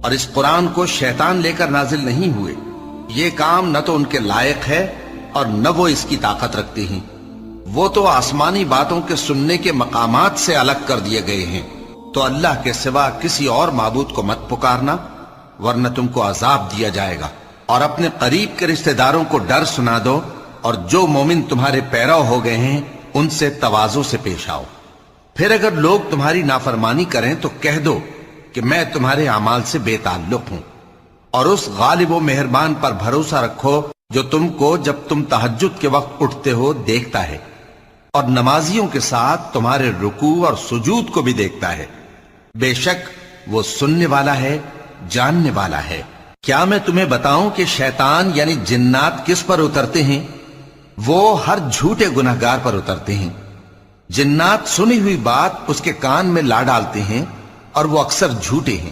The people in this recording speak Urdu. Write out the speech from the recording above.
اور اس قرآن کو شیطان لے کر نازل نہیں ہوئے۔ یہ کام نہ تو ان کے لائق ہے اور نہ وہ اس کی طاقت رکھتے ہیں۔ وہ تو آسمانی باتوں کے سننے کے مقامات سے الگ کر دیے گئے ہیں۔ تو اللہ کے سوا کسی اور معبود کو مت پکارنا، ورنہ تم کو عذاب دیا جائے گا۔ اور اپنے قریب کے رشتہ داروں کو ڈر سنا دو، اور جو مومن تمہارے پیرو ہو گئے ہیں ان سے تواضع سے پیش آؤ۔ پھر اگر لوگ تمہاری نافرمانی کریں تو کہہ دو کہ میں تمہارے اعمال سے بے تعلق ہوں، اور اس غالب و مہربان پر بھروسہ رکھو جو تم کو جب تم تہجد کے وقت اٹھتے ہو دیکھتا ہے، اور نمازیوں کے ساتھ تمہارے رکوع اور سجود کو بھی دیکھتا ہے۔ بے شک وہ سننے والا ہے، جاننے والا ہے۔ کیا میں تمہیں بتاؤں کہ شیطان یعنی جنات کس پر اترتے ہیں؟ وہ ہر جھوٹے گنہگار پر اترتے ہیں۔ جنات سنی ہوئی بات اس کے کان میں لا ڈالتے ہیں، اور وہ اکثر جھوٹے ہیں۔